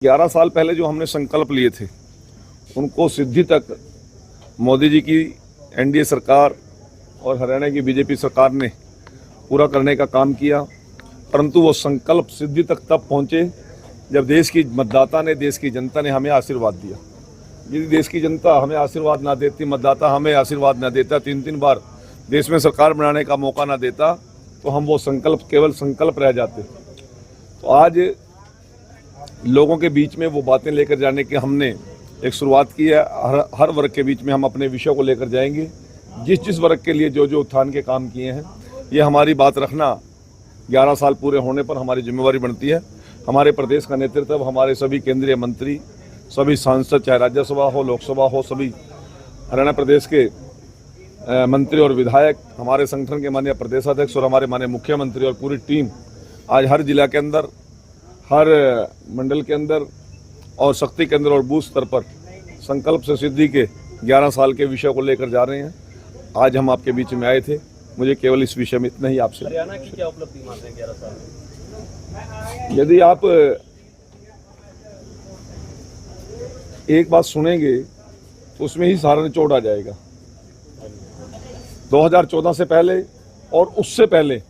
11 साल पहले जो हमने संकल्प लिए थे उनको सिद्धि तक मोदी जी की एनडीए सरकार और हरियाणा की बीजेपी सरकार ने पूरा करने का काम किया, परंतु वो संकल्प सिद्धि तक तब पहुंचे जब देश की मतदाता ने, देश की जनता ने हमें आशीर्वाद दिया। यदि देश की जनता हमें आशीर्वाद ना देती, मतदाता हमें आशीर्वाद ना देता, 3-3 बार देश में सरकार बनाने का मौका ना देता, तो हम वो संकल्प केवल संकल्प रह जाते। तो आज लोगों के बीच में वो बातें लेकर जाने की हमने एक शुरुआत की है। हर वर्ग के बीच में हम अपने विषयों को लेकर जाएंगे। जिस वर्ग के लिए जो उत्थान के काम किए हैं, ये हमारी बात रखना 11 साल पूरे होने पर हमारी जिम्मेवारी बनती है। हमारे प्रदेश का नेतृत्व, हमारे सभी केंद्रीय मंत्री, सभी सांसद, चाहे राज्यसभा हो, लोकसभा हो, सभी हरियाणा प्रदेश के मंत्री और विधायक, हमारे संगठन के माननीय प्रदेशाध्यक्ष और हमारे माननीय मुख्यमंत्री और पूरी टीम आज हर जिला के अंदर, हर मंडल के अंदर और शक्ति केंद्र और बूथ स्तर पर संकल्प से सिद्धि के 11 साल के विषय को लेकर जा रहे हैं। आज हम आपके बीच में आए थे। मुझे केवल इस विषय में इतना ही आपसे। हरियाणा की क्या उपलब्धि मानते हैं 11 साल में? यदि आप एक बात सुनेंगे तो उसमें ही सारा निचोड़ आ जाएगा। 2014 से पहले और उससे पहले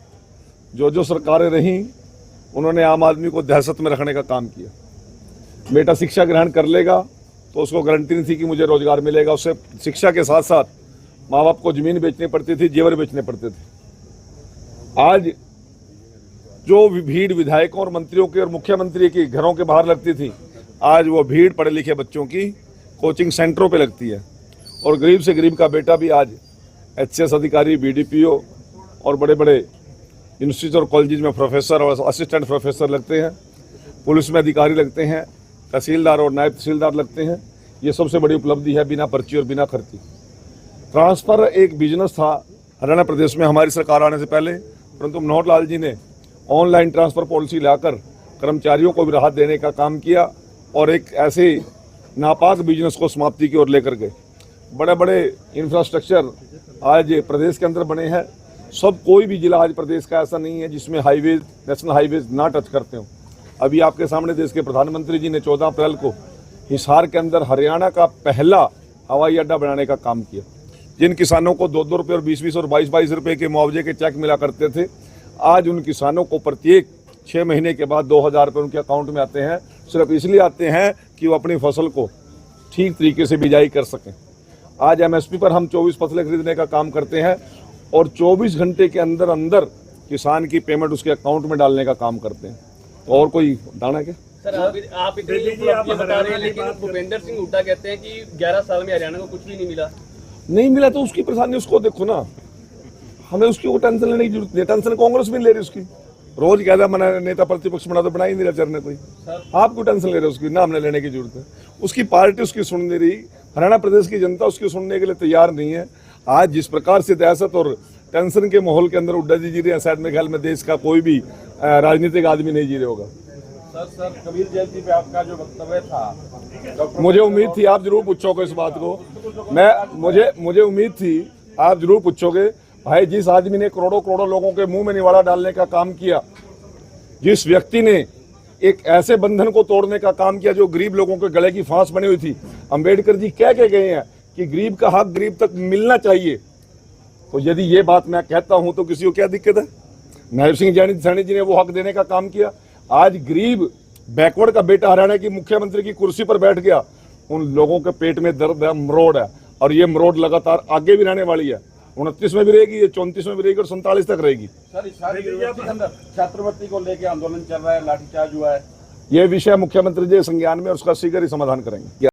जो सरकारें रहीं, उन्होंने आम आदमी को दहशत में रखने का काम किया। बेटा शिक्षा ग्रहण कर लेगा तो उसको गारंटी नहीं थी कि मुझे रोजगार मिलेगा। उससे शिक्षा के साथ साथ माँ बाप को जमीन बेचनी पड़ती थी, जेवर बेचने पड़ते थे। आज जो भीड़ विधायकों और मंत्रियों के और मुख्यमंत्री की घरों के बाहर लगती थी, आज वो भीड़ पढ़े लिखे बच्चों की कोचिंग सेंटरों पे लगती है। और गरीब से गरीब का बेटा भी आज एचसीएस अधिकारी, बीडीपीओ और बड़े बड़े यूनिवर्सिटी और कॉलेज में प्रोफेसर और असिस्टेंट प्रोफेसर लगते हैं। पुलिस में अधिकारी लगते हैं, तहसीलदार और नायब तहसीलदार लगते हैं। ये सबसे बड़ी उपलब्धि है, बिना पर्ची और बिना खर्ची। ट्रांसफ़र एक बिजनेस था हरियाणा प्रदेश में हमारी सरकार आने से पहले, परंतु मनोहर लाल जी ने ऑनलाइन ट्रांसफ़र पॉलिसी लाकर कर्मचारियों को भी राहत देने का काम किया और एक ऐसे नापाक बिजनेस को समाप्ति की ओर लेकर गए। बड़े बड़े इंफ्रास्ट्रक्चर आज प्रदेश के अंदर बने हैं। सब कोई भी जिला आज प्रदेश का ऐसा नहीं है जिसमें हाईवेज, नेशनल हाईवेज ना टच करते हों। अभी आपके सामने देश के प्रधानमंत्री जी ने 14 अप्रैल को हिसार के अंदर हरियाणा का पहला हवाई अड्डा बनाने का काम किया। जिन किसानों को 2-2 रुपये और 20-20 और 22-22 रुपये के मुआवजे के चेक मिला करते थे, आज उन किसानों को प्रत्येक 6 महीने के बाद 2000 रुपये उनके अकाउंट में आते हैं। सिर्फ इसलिए आते हैं कि वो अपनी फसल को ठीक तरीके से बिजाई कर सकें। आज एमएसपी पर हम 24 फसलें खरीदने का काम करते हैं और 24 घंटे के अंदर अंदर किसान की पेमेंट उसके अकाउंट में डालने का काम करते हैं। तो और कोई दाना क्या? सर आप इतनी उपलब्धियां बता रहे हैं, लेकिन भूपेंद्र सिंह हुड्डा कहते हैं कि 11 साल में हरियाणा को कुछ भी नहीं मिला तो उसकी परेशानी उसको देखो ना। हमें उसकी टेंशन लेने की जरूरत नहीं। टेंशन कांग्रेस भी ले रही उसकी। रोज कहता मना नेता प्रतिपक्ष बना तो बना ही नहीं रहा चरने कोई। आप क्यों टेंशन ले रहे हो उसकी? ना हमने लेने की जरूरत है। उसकी पार्टी उसकी सुन नहीं रही, हरियाणा प्रदेश की जनता उसकी सुनने के लिए तैयार नहीं है। आज जिस प्रकार से दहशत और टेंशन के माहौल के अंदर हुड्डा जी रहे हैं, शायद मेरे ख्याल में देश का कोई भी राजनीतिक आदमी नहीं जी रहे होगा। सर कबीर जयंती पे आपका जो वक्तव्य था, मुझे उम्मीद थी आप जरूर पूछोगे इस बात को। मुझे उम्मीद थी आप जरूर पूछोगे। भाई, जिस आदमी ने करोड़ों लोगों के मुंह में निवाला डालने का काम किया, जिस व्यक्ति ने एक ऐसे बंधन को तोड़ने का काम किया जो गरीब लोगों के गले की फांस बनी हुई थी। अंबेडकर जी कह के गए हैं कि गरीब का हक गरीब तक मिलना चाहिए। तो यदि ये बात मैं कहता हूं तो किसी को क्या दिक्कत है? नायब सिंह सैनी जी ने वो हक देने का काम किया। आज गरीब बैकवर्ड का बेटा हरियाणा की मुख्यमंत्री की कुर्सी पर बैठ गया। उन लोगों के पेट में दर्द है, मरोड़ है, और ये मरोड़ लगातार आगे भी रहने वाली है। 29 में भी रहेगी, ये 34 में भी रहेगी और 47 तक रहेगी। सर छात्रवृत्ति को लेकर आंदोलन चल रहा है, लाठीचार्ज हुआ है। ये विषय मुख्यमंत्री जी संज्ञान में उसका शीघ्र ही समाधान करेंगे।